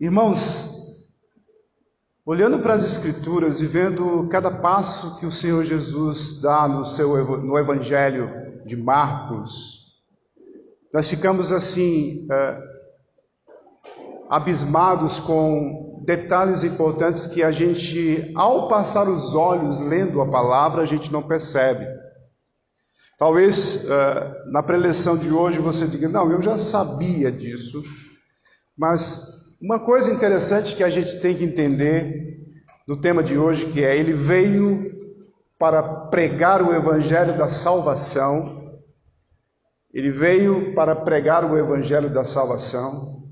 Irmãos, olhando para as Escrituras e vendo cada passo que o Senhor Jesus dá no Evangelho de Marcos, nós ficamos assim, abismados com detalhes importantes que a gente, ao passar os olhos lendo a palavra, a gente não percebe. Talvez na preleção de hoje você diga, não, eu já sabia disso, mas uma coisa interessante que a gente tem que entender no tema de hoje, que é, ele veio para pregar o evangelho da salvação. Ele veio para pregar o evangelho da salvação.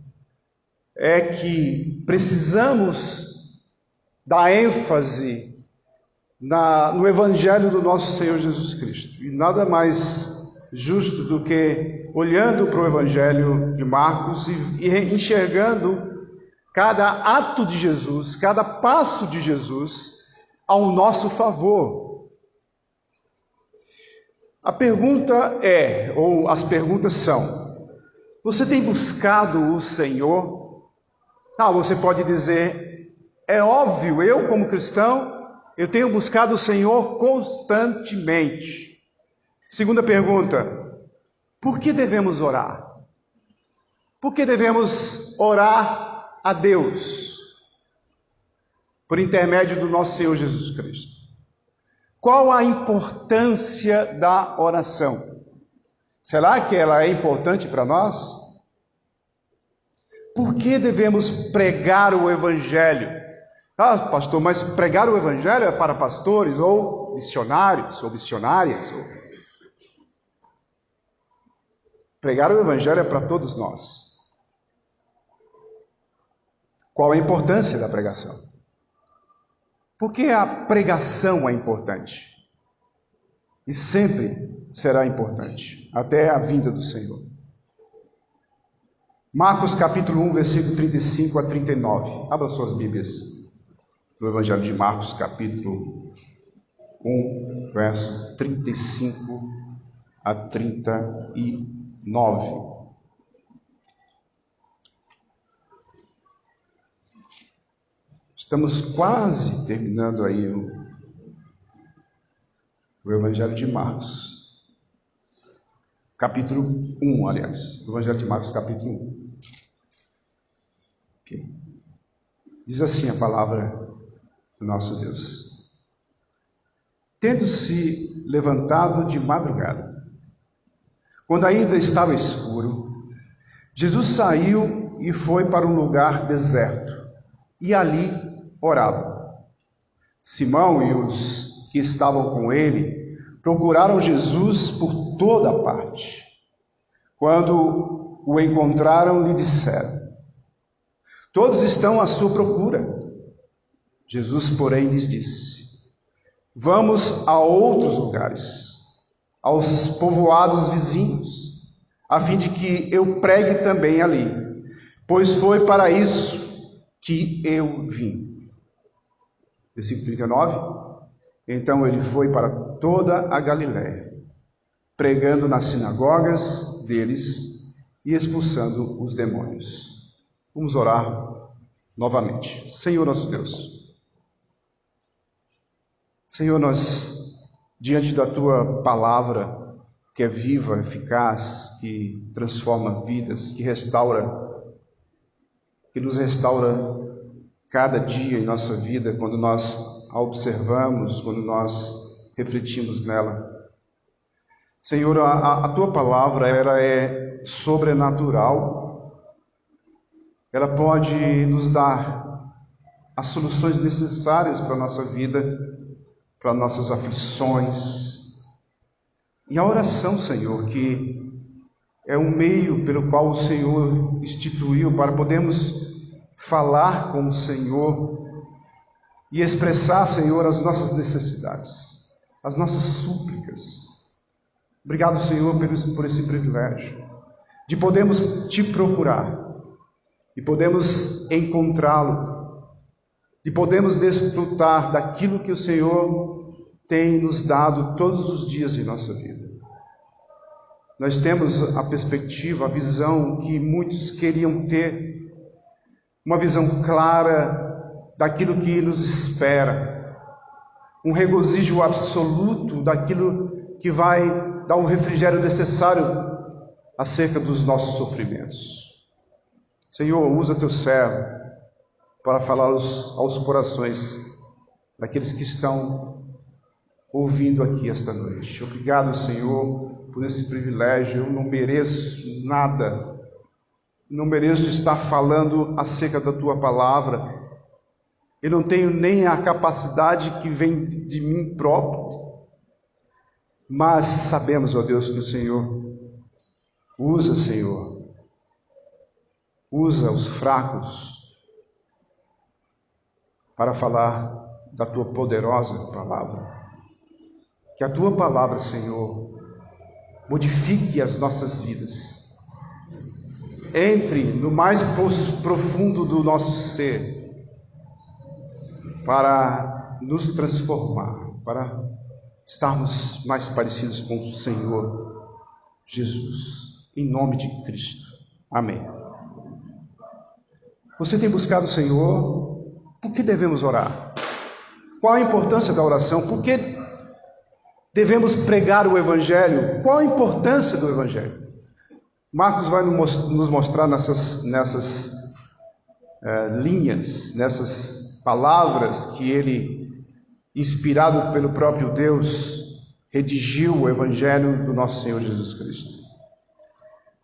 É que precisamos dar ênfase no evangelho do nosso Senhor Jesus Cristo. E nada mais justo do que olhando para o evangelho de Marcos e enxergando cada ato de Jesus, cada passo de Jesus ao nosso favor. A pergunta é, ou as perguntas são: você tem buscado o Senhor? Você pode dizer, é óbvio, eu como cristão, eu tenho buscado o Senhor constantemente. Segunda pergunta, por que devemos orar? Por que devemos orar a Deus por intermédio do nosso Senhor Jesus Cristo? Qual a importância da oração? Será que ela é importante para nós? Por que devemos pregar o Evangelho? Pastor, mas pregar o Evangelho é para pastores ou missionários ou missionárias? Pregar o Evangelho é para todos nós. Qual a importância da pregação? Por que a pregação é importante? E sempre será importante, até a vinda do Senhor. Marcos capítulo 1, versículo 35 a 39. Abra suas Bíblias no Evangelho de Marcos, capítulo 1, verso 35 a 39. Estamos quase terminando aí o Evangelho de Marcos. Capítulo 1, aliás. O Evangelho de Marcos, capítulo 1. Okay. Diz assim a palavra do nosso Deus. Tendo-se levantado de madrugada, quando ainda estava escuro, Jesus saiu e foi para um lugar deserto, e ali orava. Simão e os que estavam com ele procuraram Jesus por toda parte. Quando o encontraram, lhe disseram: todos estão à sua procura. Jesus, porém, lhes disse: vamos a outros lugares, aos povoados vizinhos, a fim de que eu pregue também ali, pois foi para isso que eu vim. Versículo 39. Então ele foi para toda a Galiléia, pregando nas sinagogas deles e expulsando os demônios. Vamos orar novamente. Senhor nosso Deus, Senhor, nós, diante da Tua palavra, que é viva, eficaz, que transforma vidas, que nos restaura cada dia em nossa vida, quando nós a observamos, quando nós refletimos nela. Senhor, a Tua palavra, ela é sobrenatural, ela pode nos dar as soluções necessárias para a nossa vida, para nossas aflições. E a oração, Senhor, que é um meio pelo qual o Senhor instituiu para podermos falar com o Senhor e expressar, Senhor, as nossas necessidades, as nossas súplicas. Obrigado, Senhor, por esse privilégio de podermos Te procurar, de podermos encontrá-lo, de podermos desfrutar daquilo que o Senhor tem nos dado todos os dias de nossa vida. Nós temos a perspectiva, a visão que muitos queriam ter uma visão clara daquilo que nos espera, um regozijo absoluto daquilo que vai dar o refrigério necessário acerca dos nossos sofrimentos. Senhor, usa teu servo para falar aos corações daqueles que estão ouvindo aqui esta noite. Obrigado, Senhor, por esse privilégio. Eu não mereço nada, não mereço estar falando acerca da tua palavra. Eu não tenho nem a capacidade que vem de mim próprio, mas sabemos, ó Deus, que o Senhor usa, Senhor, usa os fracos para falar da tua poderosa palavra. Que a tua palavra, Senhor, modifique as nossas vidas. Entre no mais profundo do nosso ser para nos transformar, para estarmos mais parecidos com o Senhor Jesus. Em nome de Cristo. Amém. Você tem buscado o Senhor? Por que devemos orar? Qual a importância da oração? Por que devemos pregar o Evangelho? Qual a importância do Evangelho? Marcos vai nos mostrar nessas linhas, nessas palavras que ele, inspirado pelo próprio Deus, redigiu o Evangelho do nosso Senhor Jesus Cristo.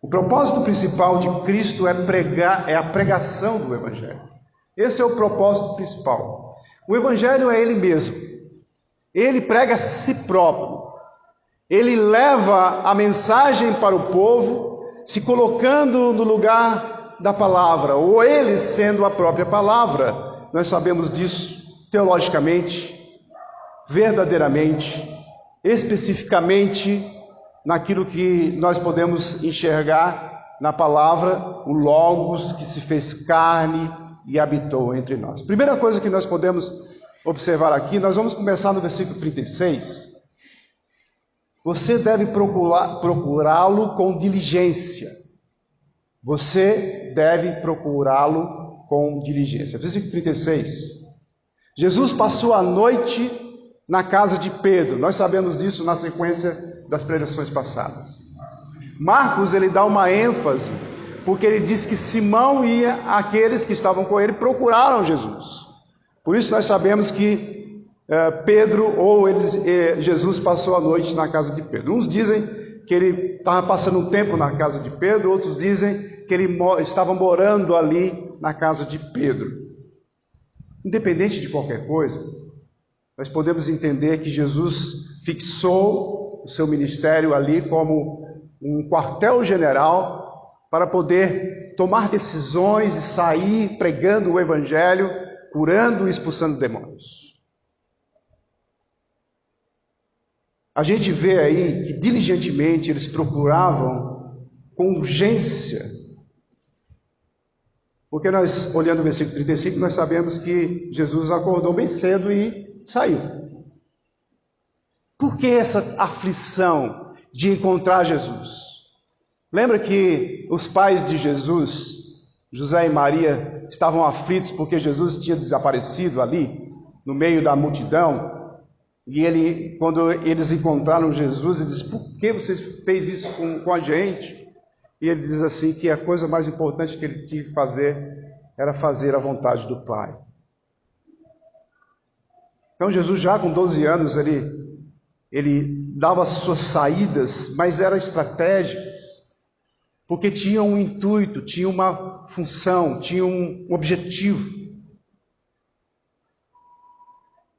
O propósito principal de Cristo é a pregação do Evangelho. Esse é o propósito principal. O Evangelho é Ele mesmo. Ele prega a si próprio. Ele leva a mensagem para o povo, se colocando no lugar da palavra, ou Ele sendo a própria palavra. Nós sabemos disso teologicamente, verdadeiramente, especificamente naquilo que nós podemos enxergar na palavra, o Logos que se fez carne e habitou entre nós. Primeira coisa que nós podemos observar aqui, nós vamos começar no versículo 36. Você deve procurá-lo com diligência. Você deve procurá-lo com diligência. Versículo 36. Jesus passou a noite na casa de Pedro. Nós sabemos disso na sequência das pregações passadas. Marcos, ele dá uma ênfase, porque ele diz que Simão e aqueles que estavam com ele procuraram Jesus. Por isso nós sabemos que Jesus passou a noite na casa de Pedro. Uns dizem que ele estava passando um tempo na casa de Pedro, outros dizem que ele estava morando ali na casa de Pedro. Independente de qualquer coisa, nós podemos entender que Jesus fixou o seu ministério ali como um quartel-general para poder tomar decisões e sair pregando o Evangelho, curando e expulsando demônios. A gente vê aí que diligentemente eles procuravam com urgência, porque nós, olhando o versículo 35, nós sabemos que Jesus acordou bem cedo e saiu. Por que essa aflição de encontrar Jesus? Lembra que os pais de Jesus, José e Maria, estavam aflitos porque Jesus tinha desaparecido ali, no meio da multidão. E quando eles encontraram Jesus, ele disse: por que você fez isso com a gente? E ele diz assim que a coisa mais importante que ele tinha que fazer era fazer a vontade do Pai. Então Jesus, já com 12 anos, ele dava as suas saídas, mas eram estratégicas, porque tinha um intuito, tinha uma função, tinha um objetivo.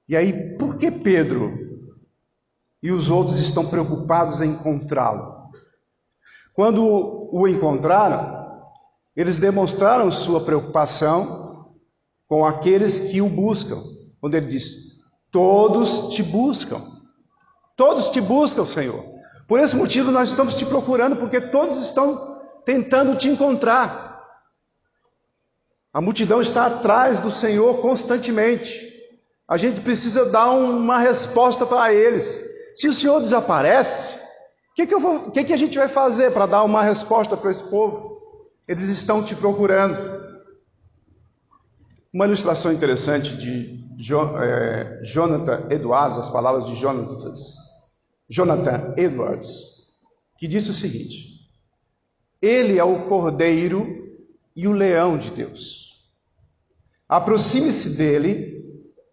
E aí, por que Pedro e os outros estão preocupados em encontrá-lo? Quando o encontraram, eles demonstraram sua preocupação com aqueles que o buscam. Quando ele diz: todos te buscam. Todos te buscam, Senhor. Por esse motivo nós estamos te procurando, porque todos estão tentando te encontrar. A multidão está atrás do Senhor constantemente. A gente precisa dar uma resposta para eles. Se o Senhor desaparece, o que a gente vai fazer para dar uma resposta para esse povo? Eles estão te procurando. Uma ilustração interessante de Jonathan Edwards, as palavras de Jonathan Edwards, que disse o seguinte: Ele é o cordeiro e o leão de Deus. Aproxime-se dele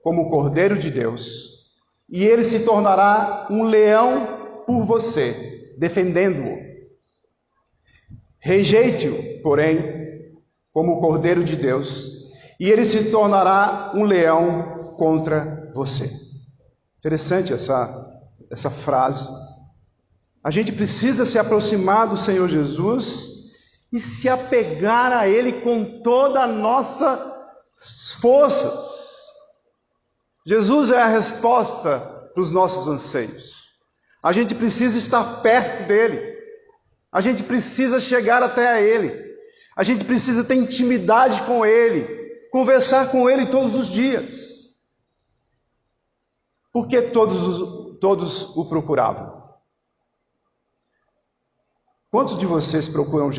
como o cordeiro de Deus, e ele se tornará um leão por você, defendendo-o. Rejeite-o, porém, como o cordeiro de Deus, e ele se tornará um leão contra você. Interessante essa frase. A gente precisa se aproximar do Senhor Jesus e se apegar a Ele com toda a nossas forças. Jesus é a resposta para os nossos anseios. A gente precisa estar perto dEle. A gente precisa chegar até a Ele. A gente precisa ter intimidade com Ele. Conversar com Ele todos os dias. Porque todos o procuravam. Quantos de vocês procuraram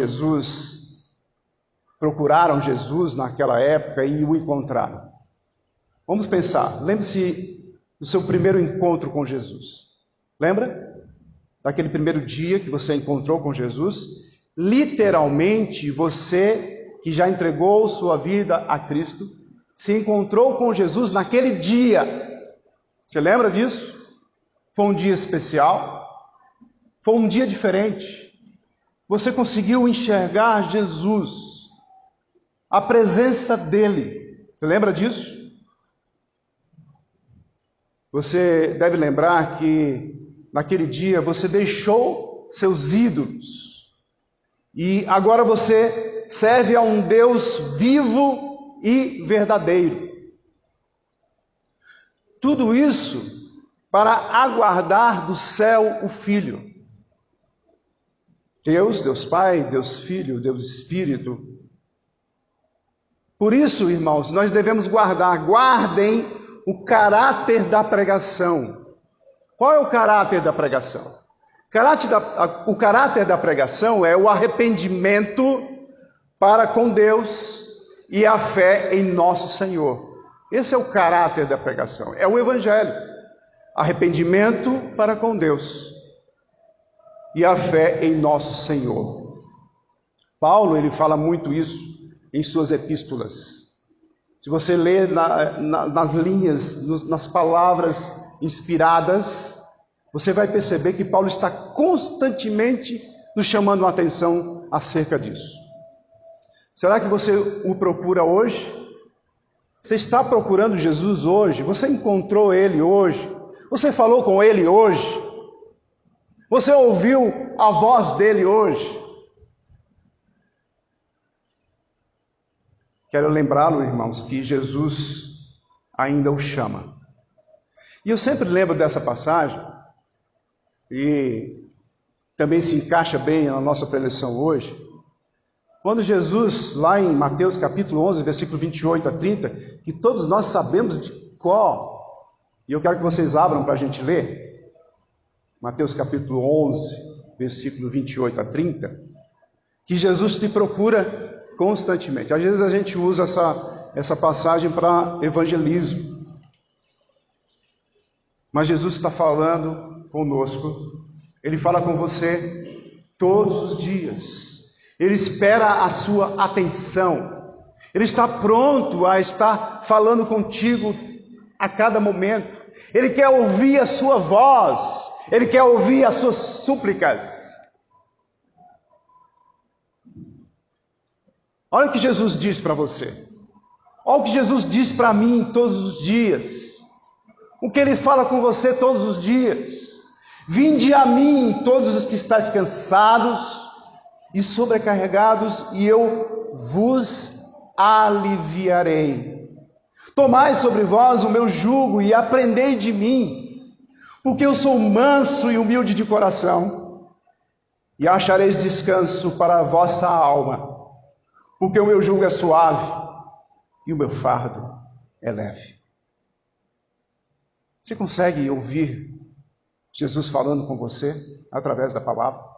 Jesus naquela época e o encontraram? Vamos pensar, lembre-se do seu primeiro encontro com Jesus. Lembra? Daquele primeiro dia que você encontrou com Jesus? Literalmente, você que já entregou sua vida a Cristo, se encontrou com Jesus naquele dia. Você lembra disso? Foi um dia especial? Foi um dia diferente. Você conseguiu enxergar Jesus, a presença dele. Você lembra disso? Você deve lembrar que naquele dia você deixou seus ídolos e agora você serve a um Deus vivo e verdadeiro. Tudo isso para aguardar do céu o Filho. Deus Pai, Deus Filho, Deus Espírito. Por isso, irmãos, nós devemos guardem o caráter da pregação. Qual é o caráter da pregação? O caráter da pregação é o arrependimento para com Deus e a fé em nosso Senhor. Esse é o caráter da pregação, é o Evangelho. Arrependimento para com Deus e a fé em nosso Senhor. Paulo, ele fala muito isso em suas epístolas. Se você ler nas linhas, nas palavras inspiradas, você vai perceber que Paulo está constantemente nos chamando a atenção acerca disso. Será que você o procura hoje? Você está procurando Jesus hoje? Você encontrou Ele hoje? Você falou com Ele hoje? Você ouviu a voz dEle hoje? Quero lembrá-lo, irmãos, que Jesus ainda o chama. E eu sempre lembro dessa passagem, e também se encaixa bem na nossa preleção hoje, quando Jesus, lá em Mateus capítulo 11, versículo 28 a 30, que todos nós sabemos de cor, e eu quero que vocês abram para a gente ler, Mateus capítulo 11, versículo 28 a 30, que Jesus te procura constantemente. Às vezes a gente usa essa passagem para evangelismo, mas Jesus está falando conosco, Ele fala com você todos os dias. Ele espera a sua atenção. Ele está pronto a estar falando contigo a cada momento. Ele quer ouvir a sua voz. Ele quer ouvir as suas súplicas. Olha o que Jesus diz para você. Olha o que Jesus diz para mim todos os dias. O que Ele fala com você todos os dias. Vinde a mim todos os que estáis cansados e sobrecarregados, e eu vos aliviarei. Tomai sobre vós o meu jugo e aprendei de mim, porque eu sou manso e humilde de coração, e achareis descanso para a vossa alma, porque o meu jugo é suave e o meu fardo é leve. Você consegue ouvir Jesus falando com você através da palavra?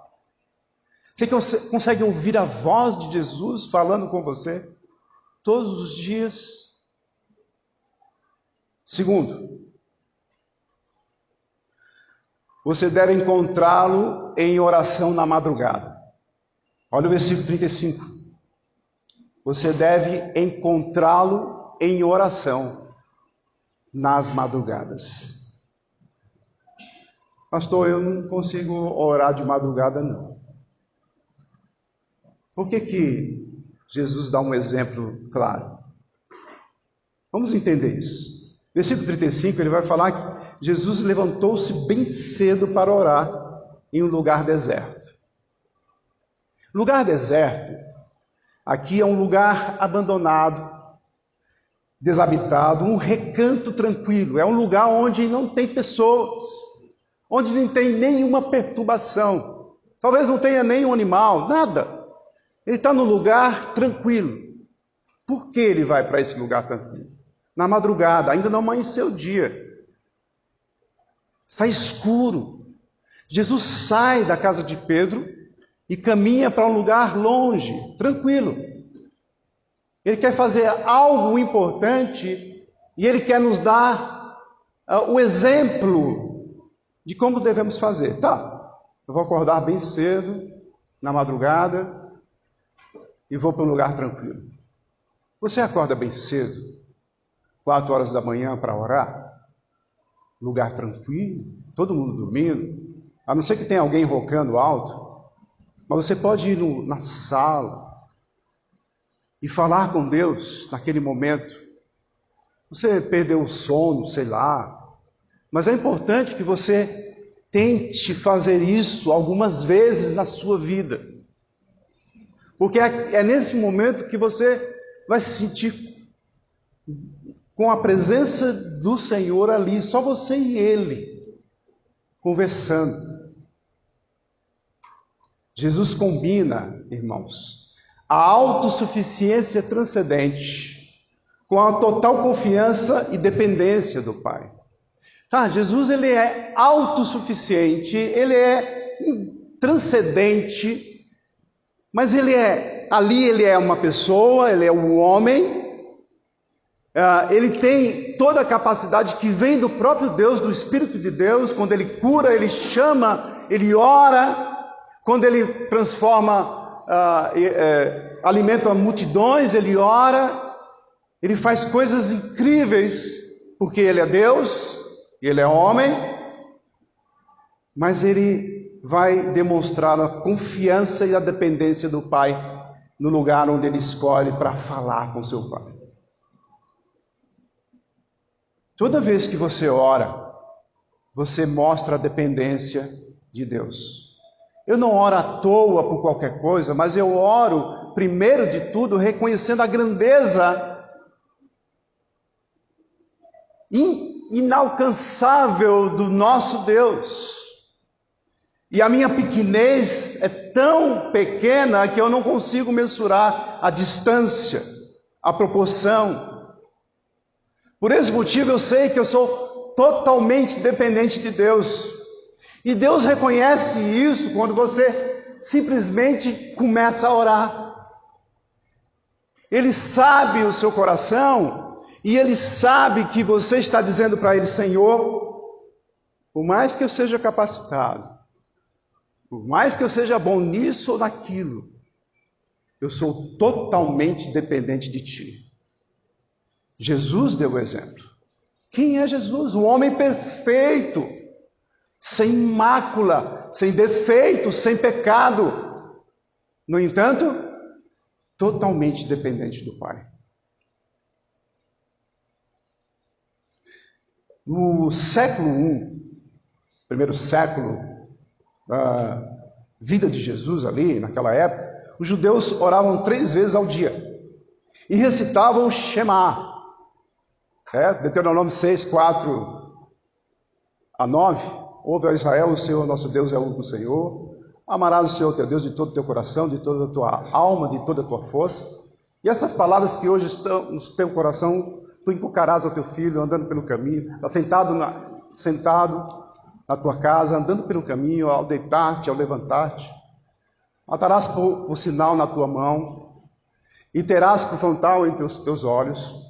Você consegue ouvir a voz de Jesus falando com você todos os dias? Segundo, você deve encontrá-lo em oração na madrugada. Olha o versículo 35. Você deve encontrá-lo em oração nas madrugadas. Pastor, eu não consigo orar de madrugada, não. Por que Jesus dá um exemplo claro? Vamos entender isso. Versículo 35, ele vai falar que Jesus levantou-se bem cedo para orar em um lugar deserto. Lugar deserto, aqui é um lugar abandonado, desabitado, um recanto tranquilo. É um lugar onde não tem pessoas, onde não tem nenhuma perturbação. Talvez não tenha nenhum animal, nada. Ele está num lugar tranquilo. Por que ele vai para esse lugar tranquilo? Na madrugada, ainda não amanheceu o dia. Está escuro. Jesus sai da casa de Pedro e caminha para um lugar longe, tranquilo. Ele quer fazer algo importante e ele quer nos dar o exemplo de como devemos fazer. Tá, eu vou acordar bem cedo, na madrugada, e vou para um lugar tranquilo. Você acorda bem cedo, 4 horas da manhã para orar? Lugar tranquilo, todo mundo dormindo, a não ser que tenha alguém roncando alto, mas você pode ir na sala e falar com Deus naquele momento. Você perdeu o sono, sei lá, mas é importante que você tente fazer isso algumas vezes na sua vida, porque é nesse momento que você vai se sentir com a presença do Senhor ali, só você e Ele, conversando. Jesus combina, irmãos, a autossuficiência transcendente com a total confiança e dependência do Pai. Tá, Jesus ele é autossuficiente, ele é transcendente, mas ele é uma pessoa, ele é um homem. Ele tem toda a capacidade que vem do próprio Deus, do Espírito de Deus. Quando ele cura, ele chama, ele ora. Quando ele transforma, alimenta multidões, ele ora. Ele faz coisas incríveis, porque ele é Deus, ele é homem. Mas ele vai demonstrar a confiança e a dependência do Pai no lugar onde ele escolhe para falar com seu Pai. Toda vez que você ora, você mostra a dependência de Deus. Eu não oro à toa por qualquer coisa, mas eu oro, primeiro de tudo, reconhecendo a grandeza inalcançável do nosso Deus. E a minha pequenez é tão pequena que eu não consigo mensurar a distância, a proporção. Por esse motivo eu sei que eu sou totalmente dependente de Deus. E Deus reconhece isso quando você simplesmente começa a orar. Ele sabe o seu coração e Ele sabe que você está dizendo para Ele: Senhor, por mais que eu seja capacitado, por mais que eu seja bom nisso ou naquilo, eu sou totalmente dependente de Ti. Jesus deu o exemplo. Quem é Jesus? Um homem perfeito, sem mácula, sem defeito, sem pecado. No entanto, totalmente dependente do Pai. No século I, primeiro século da vida de Jesus ali, naquela época, os judeus oravam 3 vezes ao dia e recitavam o Shema. Deuteronômio 6, 4 a 9, ouve a Israel, o Senhor nosso Deus é o único Senhor, amarás o Senhor teu Deus de todo o teu coração, de toda a tua alma, de toda a tua força. E essas palavras que hoje estão no teu coração, tu inculcarás ao teu filho, andando pelo caminho, sentado na tua casa, andando pelo caminho, ao deitar-te, ao levantar-te. Atarás por sinal na tua mão, e terás por frontal entre os teus olhos.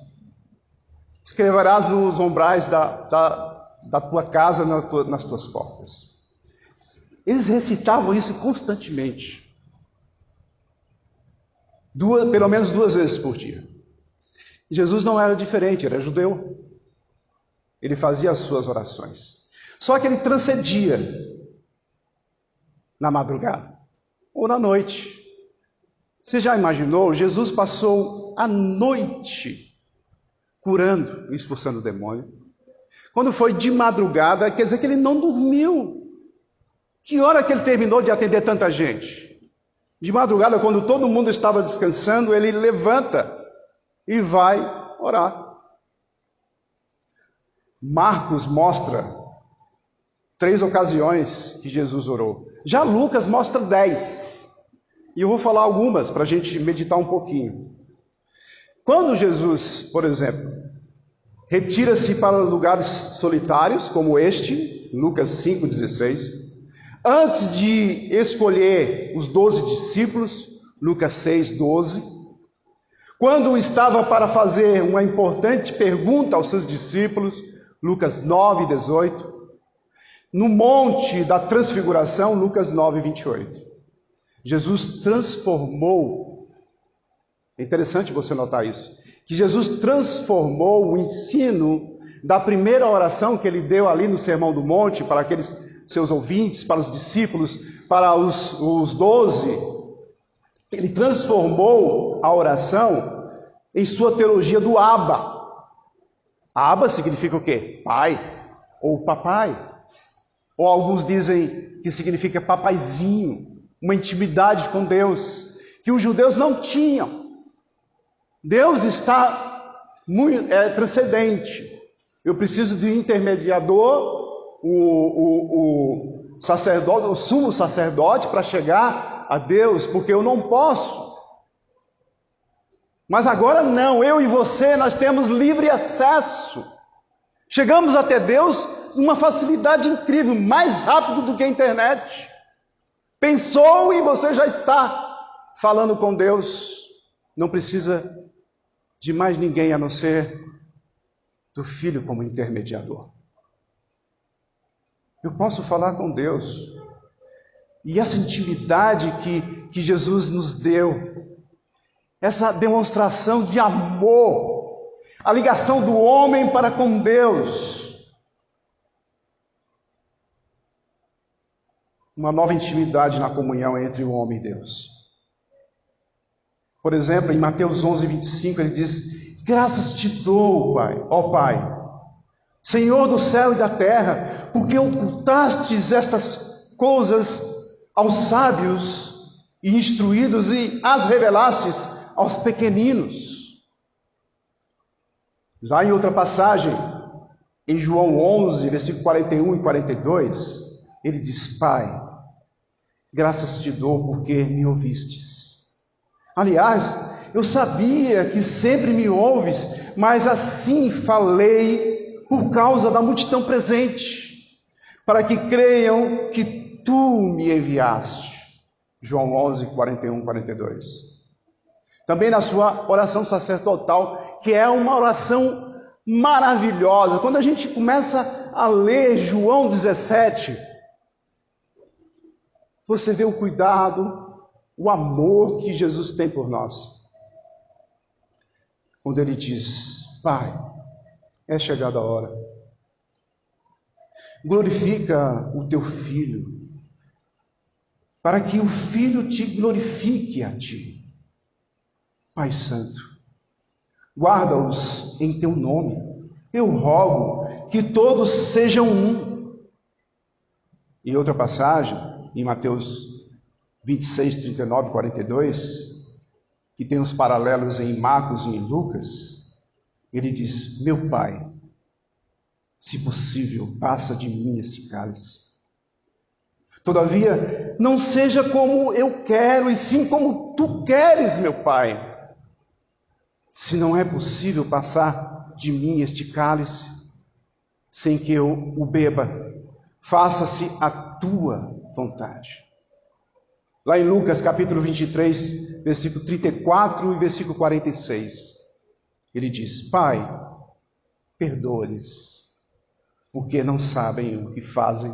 escreverás nos umbrais da tua casa, nas tuas portas. Eles recitavam isso constantemente. Pelo menos 2 vezes por dia. Jesus não era diferente, era judeu. Ele fazia as suas orações. Só que ele transcendia na madrugada ou na noite. Você já imaginou? Jesus passou a noite curando e expulsando o demônio. Quando foi de madrugada, quer dizer que ele não dormiu. Que hora que ele terminou de atender tanta gente? De madrugada, quando todo mundo estava descansando, ele levanta e vai orar. Marcos mostra 3 ocasiões que Jesus orou. Já Lucas mostra 10. E eu vou falar algumas para a gente meditar um pouquinho. Quando Jesus, por exemplo, retira-se para lugares solitários, como este, Lucas 5,16, antes de escolher os 12 discípulos, Lucas 6,12, quando estava para fazer uma importante pergunta aos seus discípulos, Lucas 9,18, no Monte da Transfiguração, Lucas 9,28. Jesus transformou, é interessante você notar isso, que Jesus transformou o ensino da primeira oração que ele deu ali no Sermão do Monte, para aqueles seus ouvintes, para os discípulos, para os 12, ele transformou a oração em sua teologia do Abba. Abba significa o quê? Pai, ou papai. Ou alguns dizem que significa papaizinho, uma intimidade com Deus, que os judeus não tinham. Deus está muito transcendente. Eu preciso de um intermediador, o sacerdote, o sumo sacerdote, para chegar a Deus, porque eu não posso. Mas agora não, eu e você, nós temos livre acesso. Chegamos até Deus numa facilidade incrível, mais rápido do que a internet. Pensou e você já está falando com Deus. Não precisa de mais ninguém a não ser do Filho como intermediador. Eu posso falar com Deus. E essa intimidade que Jesus nos deu, essa demonstração de amor, a ligação do homem para com Deus, uma nova intimidade na comunhão entre o homem e Deus. Por exemplo, em Mateus 11:25, ele diz: graças te dou, Pai, ó Pai, Senhor do céu e da terra, porque ocultastes estas coisas aos sábios e instruídos e as revelastes aos pequeninos. Já em outra passagem, em João 11, versículo 41 e 42, ele diz: Pai, graças te dou porque me ouvistes. Aliás, eu sabia que sempre me ouves, mas assim falei por causa da multidão presente, para que creiam que tu me enviaste. João 11, 41, 42. Também na sua oração sacerdotal, que é uma oração maravilhosa. Quando a gente começa a ler João 17, você vê o cuidado, o amor que Jesus tem por nós. Quando ele diz: Pai, é chegada a hora. Glorifica o teu Filho, para que o Filho te glorifique a ti. Pai Santo, guarda-os em teu nome. Eu rogo que todos sejam um. Em outra passagem, em Mateus 26, 39 e 42, que tem os paralelos em Marcos e em Lucas, ele diz: meu Pai, se possível, passa de mim esse cálice. Todavia, não seja como eu quero, e sim como tu queres, meu Pai. Se não é possível passar de mim este cálice, sem que eu o beba, faça-se a tua vontade. Lá em Lucas capítulo 23, versículo 34 e versículo 46, ele diz: Pai, perdoa-lhes, porque não sabem o que fazem.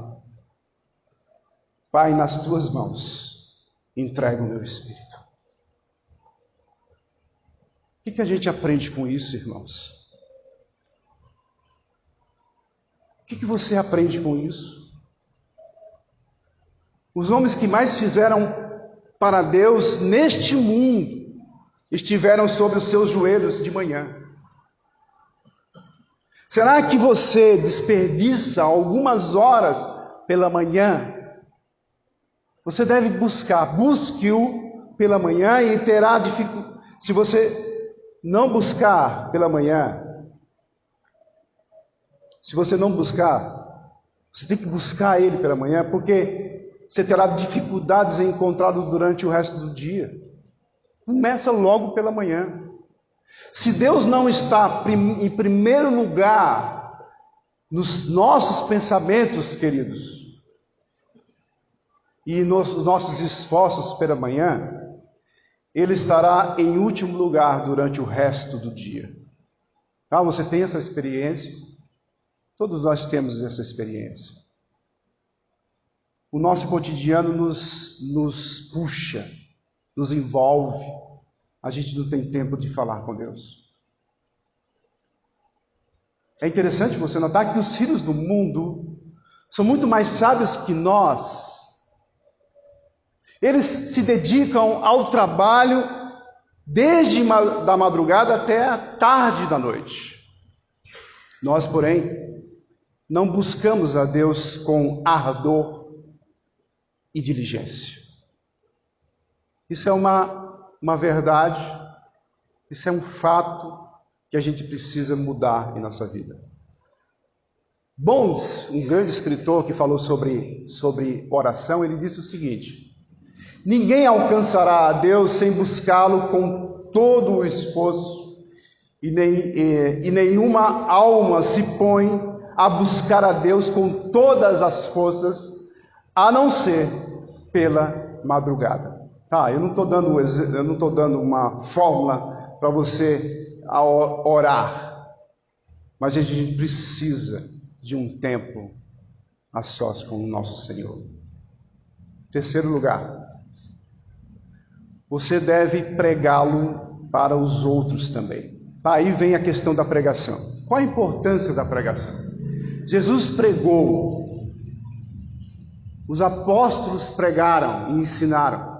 Pai, nas tuas mãos entrego o meu espírito. O que a gente aprende com isso, irmãos? O que você aprende com isso? Os homens que mais fizeram para Deus neste mundo estiveram sobre os seus joelhos de manhã. Será que você desperdiça algumas horas pela manhã? Você deve busque-o pela manhã e terá dificuldade. Se você não buscar pela manhã, se você não buscar, você tem que buscar ele pela manhã, porque você terá dificuldades em encontrá-lo durante o resto do dia. Começa logo pela manhã. Se Deus não está em primeiro lugar nos nossos pensamentos, queridos, e nos nossos esforços pela manhã, Ele estará em último lugar durante o resto do dia. Ah, você tem essa experiência? Todos nós temos essa experiência. O nosso cotidiano nos puxa, nos envolve. A gente não tem tempo de falar com Deus. É interessante você notar que os filhos do mundo são muito mais sábios que nós. Eles se dedicam ao trabalho desde da madrugada até a tarde da noite. Nós, porém, não buscamos a Deus com ardor e diligência. Isso é uma verdade, isso é um fato que a gente precisa mudar em nossa vida. Bones, um grande escritor que falou sobre oração, ele disse o seguinte: ninguém alcançará a Deus sem buscá-lo com todo o esforço, e nenhuma alma se põe a buscar a Deus com todas as forças, a não ser pela madrugada. Eu não estou dando uma fórmula para você orar, mas a gente precisa de um tempo a sós com o nosso Senhor. Terceiro lugar, você deve pregá-lo para os outros também. Aí vem a questão da pregação. Qual a importância da pregação? Jesus pregou, os apóstolos pregaram e ensinaram.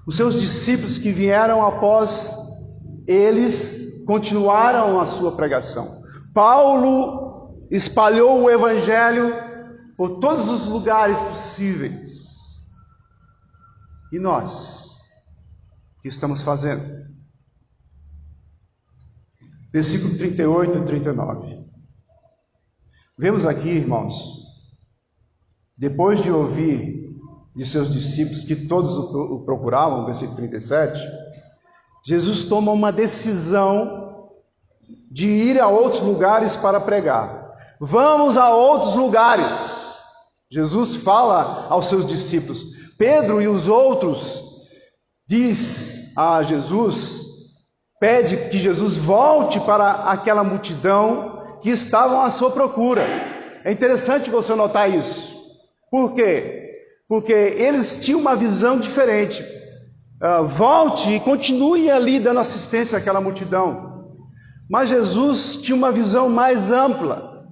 Os seus discípulos que vieram após eles continuaram a sua pregação. Paulo espalhou o evangelho por todos os lugares possíveis. E nós, o que estamos fazendo? Versículo 38 e 39. Vemos aqui, irmãos, depois de ouvir de seus discípulos que todos o procuravam, versículo 37, Jesus toma uma decisão de ir a outros lugares para pregar. Vamos a outros lugares. Jesus fala aos seus discípulos. Pedro e os outros diz a Jesus, pede que Jesus volte para aquela multidão que estavam à sua procura. É interessante você notar isso. Por quê? Porque eles tinham uma visão diferente. Volte e continue ali dando assistência àquela multidão. Mas Jesus tinha uma visão mais ampla.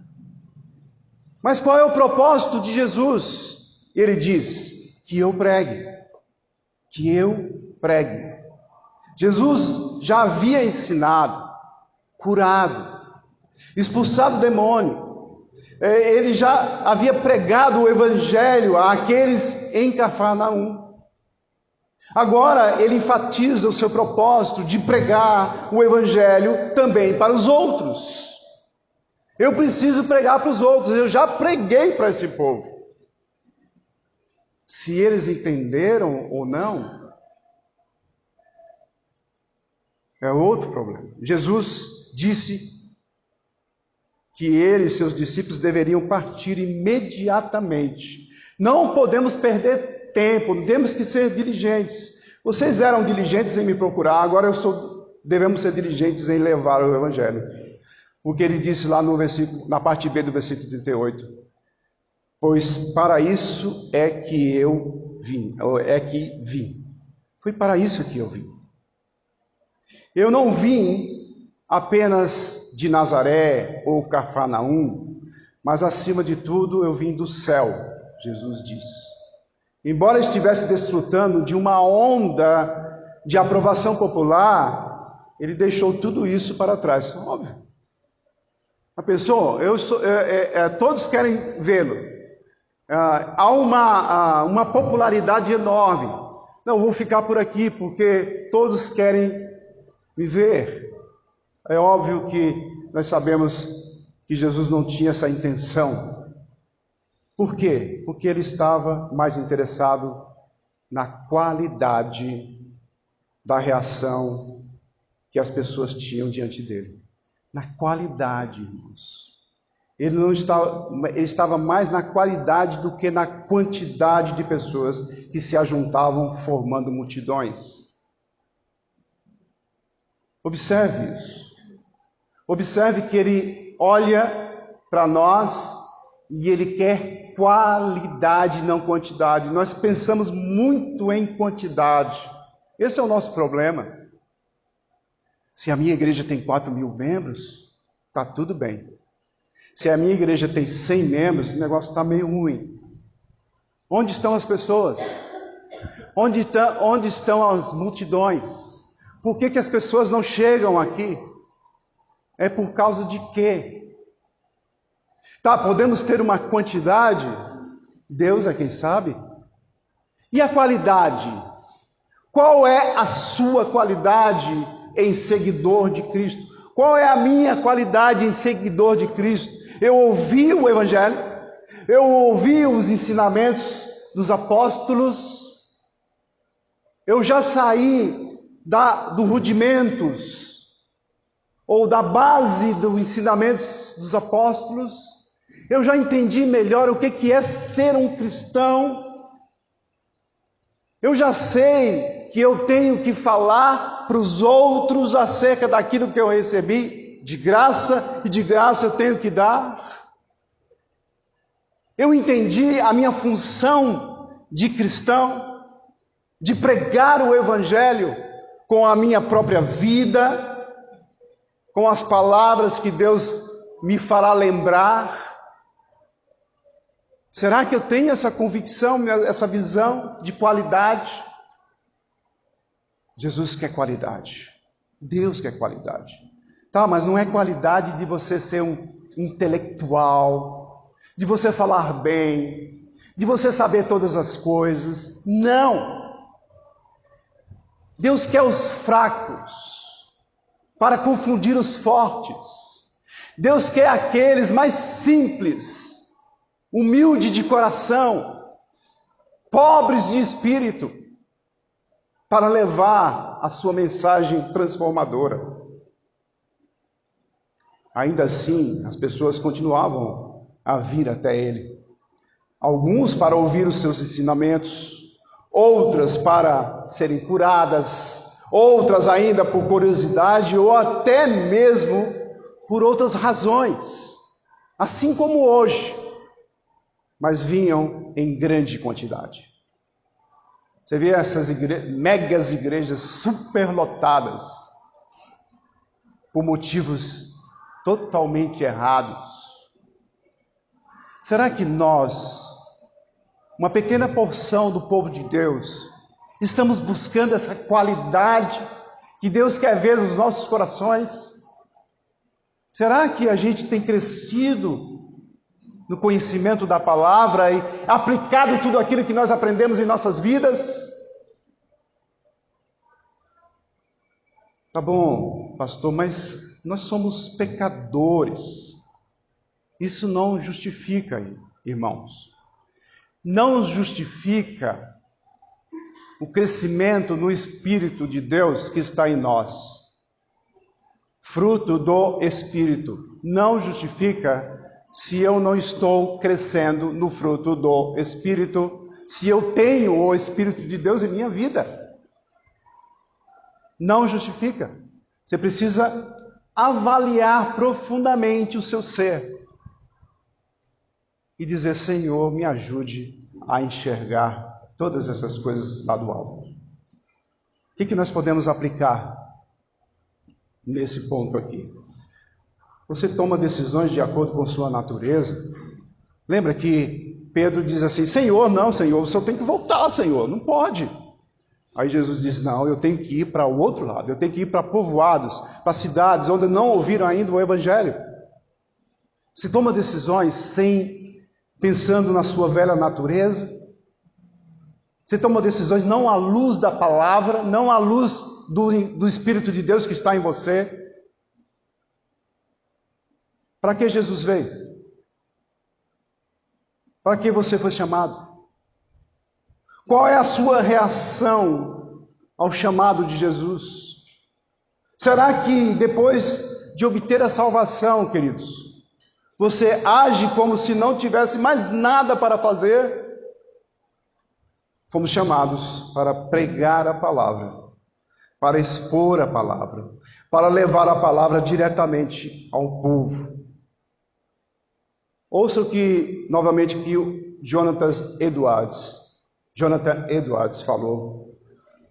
Mas qual é o propósito de Jesus? Ele diz, que eu pregue. Que eu pregue. Jesus já havia ensinado, curado, expulsado o demônio. Ele já havia pregado o evangelho àqueles em Cafarnaum. Agora ele enfatiza o seu propósito de pregar o evangelho também para os outros. Eu preciso pregar para os outros, eu já preguei para esse povo. Se eles entenderam ou não, é outro problema. Jesus disse que ele e seus discípulos deveriam partir imediatamente. Não podemos perder tempo, temos que ser diligentes. Vocês eram diligentes em me procurar, agora devemos ser diligentes em levar o evangelho. o que ele disse lá no versículo, na parte B do versículo 38. Pois para isso é que eu vim, Foi para isso que eu vim. Eu não vim apenas de Nazaré ou Cafarnaum, mas acima de tudo eu vim do céu, Jesus disse. Embora estivesse desfrutando de uma onda de aprovação popular, ele deixou tudo isso para trás. Óbvio. A pessoa, todos querem vê-lo. Há uma popularidade enorme. Não, vou ficar por aqui porque todos querem me ver. É óbvio que nós sabemos que Jesus não tinha essa intenção. Por quê? Porque ele estava mais interessado na qualidade da reação que as pessoas tinham diante dele. Na qualidade, irmãos. Ele estava mais na qualidade do que na quantidade de pessoas que se ajuntavam formando multidões. Observe isso. Observe que ele olha para nós e ele quer qualidade, não quantidade. Nós pensamos muito em quantidade. Esse é o nosso problema. Se a minha igreja tem 4.000 membros, está tudo bem. Se a minha igreja tem 100 membros, o negócio está meio ruim. Onde estão as pessoas? Onde estão as multidões? Por que as pessoas não chegam aqui? É por causa de quê? Tá, podemos ter uma quantidade, Deus é quem sabe. E a qualidade? Qual é a sua qualidade em seguidor de Cristo? Qual é a minha qualidade em seguidor de Cristo? Eu ouvi o Evangelho, eu ouvi os ensinamentos dos apóstolos, eu já saí dos rudimentos, ou da base dos ensinamentos dos apóstolos, eu já entendi melhor o que é ser um cristão, eu já sei que eu tenho que falar para os outros acerca daquilo que eu recebi de graça, e de graça eu tenho que dar. Eu entendi a minha função de cristão, de pregar o Evangelho com a minha própria vida, com as palavras que Deus me fará lembrar. Será que eu tenho essa convicção, essa visão de qualidade? Jesus quer qualidade. Deus quer qualidade. Tá, mas não é qualidade de você ser um intelectual, de você falar bem, de você saber todas as coisas. Não! Deus quer os fracos para confundir os fortes. Deus quer aqueles mais simples, humildes de coração, pobres de espírito, para levar a sua mensagem transformadora. Ainda assim, as pessoas continuavam a vir até ele. Alguns para ouvir os seus ensinamentos, outras para serem curadas, outras ainda por curiosidade ou até mesmo por outras razões, assim como hoje, mas vinham em grande quantidade. Você vê essas megas igrejas superlotadas por motivos totalmente errados. Será que nós, uma pequena porção do povo de Deus, estamos buscando essa qualidade que Deus quer ver nos nossos corações? Será que a gente tem crescido no conhecimento da palavra e aplicado tudo aquilo que nós aprendemos em nossas vidas? Tá bom, pastor, mas nós somos pecadores. Isso não justifica, irmãos. Não justifica o crescimento no Espírito de Deus que está em nós. Fruto do Espírito. Não justifica se eu não estou crescendo no fruto do Espírito, se eu tenho o Espírito de Deus em minha vida. Não justifica. Você precisa avaliar profundamente o seu ser e dizer: Senhor, me ajude a enxergar todas essas coisas lá do alto. O que nós podemos aplicar nesse ponto aqui? Você toma decisões de acordo com sua natureza. Lembra que Pedro diz assim: Senhor, não, Senhor, o Senhor tem que voltar, Senhor, não pode. Aí Jesus diz: não, eu tenho que ir para o outro lado, eu tenho que ir para povoados, para cidades onde não ouviram ainda o Evangelho. Você toma decisões pensando na sua velha natureza. Você toma decisões não à luz da palavra, não à luz do Espírito de Deus que está em você. Para que Jesus veio? Para que você foi chamado? Qual é a sua reação ao chamado de Jesus? Será que depois de obter a salvação, queridos, você age como se não tivesse mais nada para fazer? Fomos chamados para pregar a palavra, para expor a palavra, para levar a palavra diretamente ao povo. Ouça o que, novamente, que o Jonathan Edwards falou.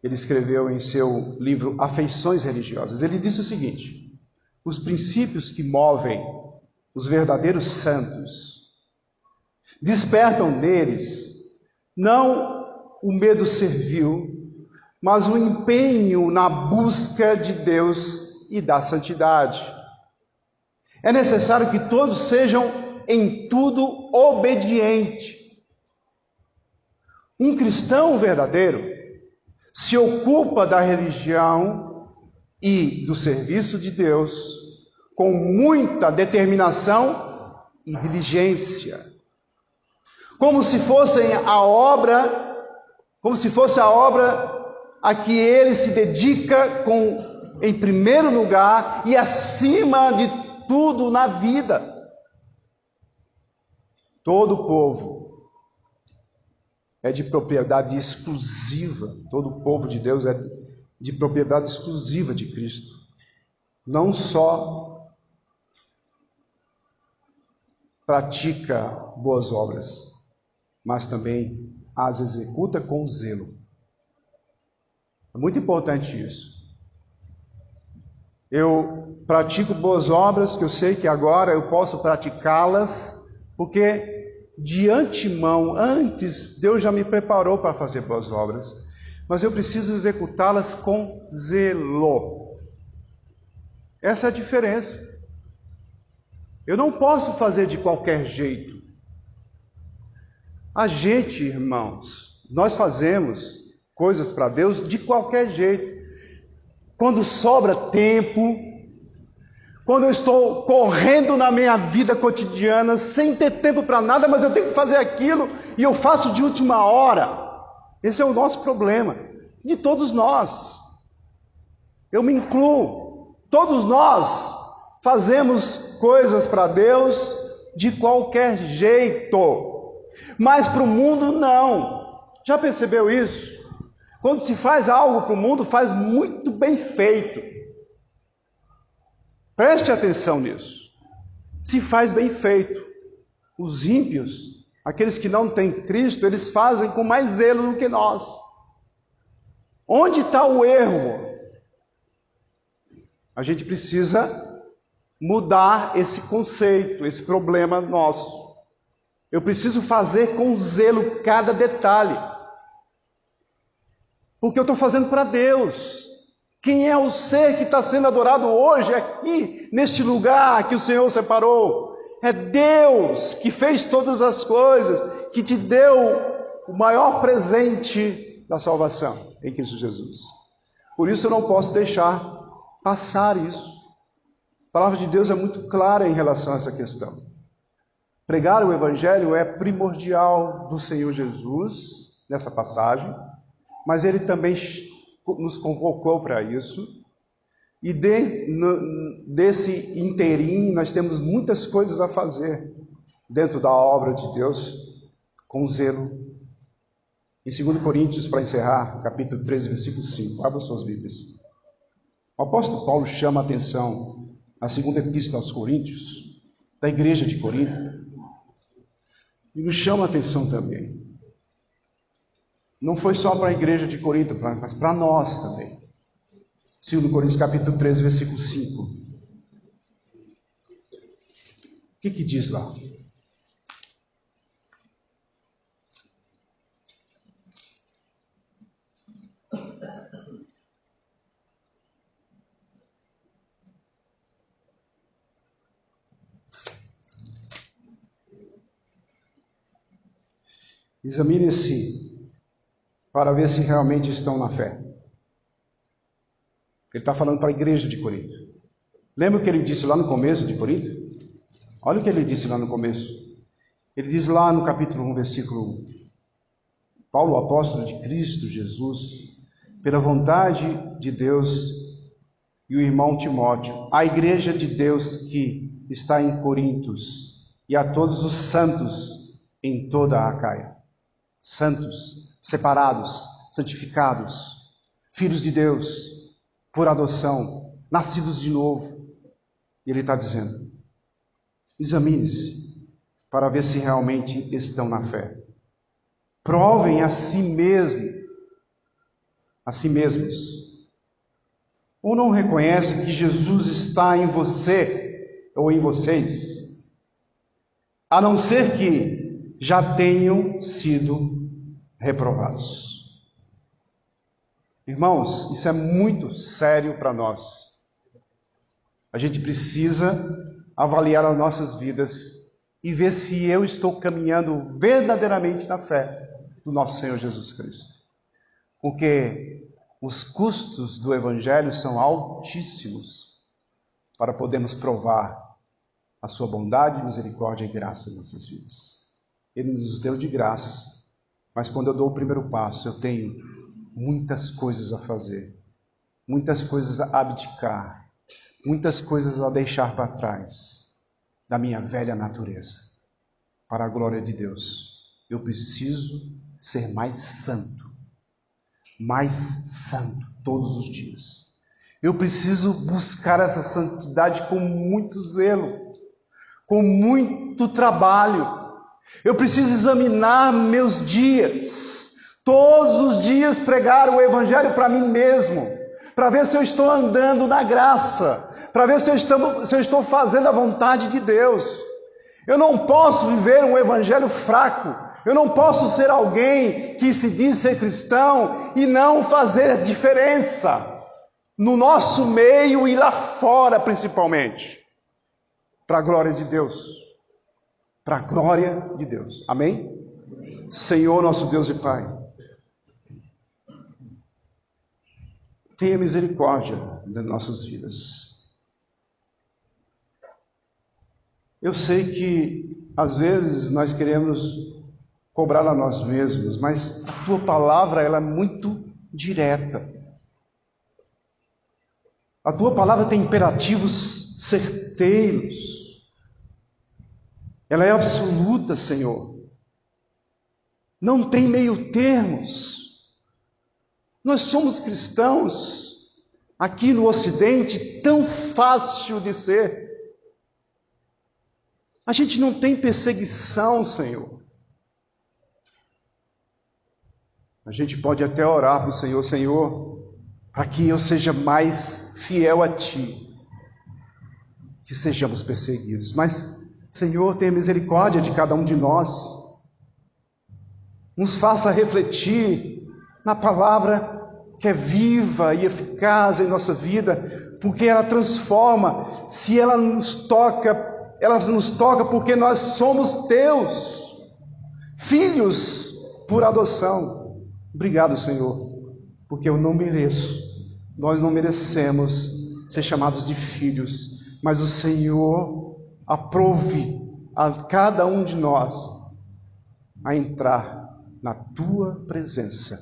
Ele escreveu em seu livro Afeições Religiosas. Ele disse o seguinte: os princípios que movem os verdadeiros santos despertam neles não o medo servil, mas o empenho na busca de Deus e da santidade. É necessário que todos sejam em tudo obedientes. Um cristão verdadeiro se ocupa da religião e do serviço de Deus com muita determinação e diligência, como se fosse a obra a que ele se dedica em primeiro lugar e acima de tudo na vida. Todo o povo é de propriedade exclusiva, todo o povo de Deus é de propriedade exclusiva de Cristo. Não só pratica boas obras, mas também as executa com zelo. É muito importante isso. Eu pratico boas obras, que eu sei que agora eu posso praticá-las, porque de antemão, antes, Deus já me preparou para fazer boas obras, mas eu preciso executá-las com zelo. Essa é a diferença. Eu não posso fazer de qualquer jeito. A gente, irmãos, nós fazemos coisas para Deus de qualquer jeito. Quando sobra tempo, quando eu estou correndo na minha vida cotidiana, sem ter tempo para nada, mas eu tenho que fazer aquilo e eu faço de última hora. Esse é o nosso problema, de todos nós. Eu me incluo. Todos nós fazemos coisas para Deus de qualquer jeito, mas para o mundo não. Já percebeu isso? Quando se faz algo para o mundo, faz muito bem feito. Preste atenção nisso. Se faz bem feito. Os ímpios, aqueles que não têm Cristo, eles fazem com mais zelo do que nós. Onde está o erro? A gente precisa mudar esse conceito, esse problema nosso. Eu preciso fazer com zelo cada detalhe. Porque eu estou fazendo para Deus. Quem é o ser que está sendo adorado hoje aqui, neste lugar que o Senhor separou? É Deus que fez todas as coisas, que te deu o maior presente da salvação em Cristo Jesus. Por isso eu não posso deixar passar isso. A palavra de Deus é muito clara em relação a essa questão. Pregar o Evangelho é primordial do Senhor Jesus, nessa passagem, mas Ele também nos convocou para isso, e desse inteirinho nós temos muitas coisas a fazer dentro da obra de Deus, com zelo. Em 2 Coríntios, para encerrar, capítulo 13, versículo 5, abra suas Bíblias. O apóstolo Paulo chama a atenção a segunda epístola aos Coríntios, da igreja de Corinto, e nos chama a atenção também. Não foi só para a igreja de Corinto, mas para nós também. 2 Coríntios capítulo 13, versículo 5. O que diz lá? Examine-se para ver se realmente estão na fé. Ele está falando para a igreja de Corinto. Lembra o que ele disse lá no começo de Corinto? Olha o que ele disse lá no começo. Ele diz lá no capítulo 1, versículo 1. Paulo, apóstolo de Cristo Jesus, pela vontade de Deus, e o irmão Timóteo, a igreja de Deus que está em Corintos, e a todos os santos em toda a Acaia. Santos, separados, santificados, filhos de Deus, por adoção, nascidos de novo. E ele está dizendo, examine-se para ver se realmente estão na fé. Provem a si mesmos. Ou não reconhecem que Jesus está em você ou em vocês, a não ser que já tenham sido reprovados. Irmãos, isso é muito sério para nós. A gente precisa avaliar as nossas vidas e ver se eu estou caminhando verdadeiramente na fé do nosso Senhor Jesus Cristo. Porque os custos do Evangelho são altíssimos para podermos provar a sua bondade, misericórdia e graça em nossas vidas. Ele nos deu de graça, mas quando eu dou o primeiro passo, eu tenho muitas coisas a fazer, muitas coisas a abdicar, muitas coisas a deixar para trás da minha velha natureza. Para a glória de Deus, eu preciso ser mais santo todos os dias. Eu preciso buscar essa santidade com muito zelo, com muito trabalho. Eu preciso examinar meus dias, todos os dias pregar o Evangelho para mim mesmo, para ver se eu estou andando na graça, para ver se eu estou fazendo a vontade de Deus. Eu não posso viver um Evangelho fraco, eu não posso ser alguém que se diz ser cristão e não fazer diferença no nosso meio e lá fora principalmente, para a glória de Deus. Para a glória de Deus. Amém? Senhor, nosso Deus e Pai, tenha misericórdia das nossas vidas. Eu sei que às vezes nós queremos cobrar a nós mesmos, mas a Tua palavra ela é muito direta. A Tua palavra tem imperativos certeiros. Ela é absoluta, Senhor. Não tem meio termos. Nós somos cristãos aqui no Ocidente, tão fácil de ser. A gente não tem perseguição, Senhor. A gente pode até orar para o Senhor, Senhor, para que eu seja mais fiel a Ti, que sejamos perseguidos. Mas Senhor, tenha misericórdia de cada um de nós. Nos faça refletir na palavra que é viva e eficaz em nossa vida, porque ela transforma. Se ela nos toca porque nós somos Teus, filhos por adoção. Obrigado, Senhor, porque eu não mereço, nós não merecemos ser chamados de filhos, mas o Senhor aprove a cada um de nós a entrar na Tua presença,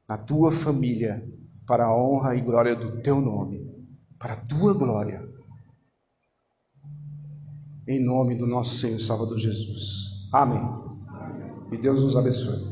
na Tua família, para a honra e glória do Teu nome, para a Tua glória. Em nome do nosso Senhor e Salvador Jesus. Amém. E Deus nos abençoe.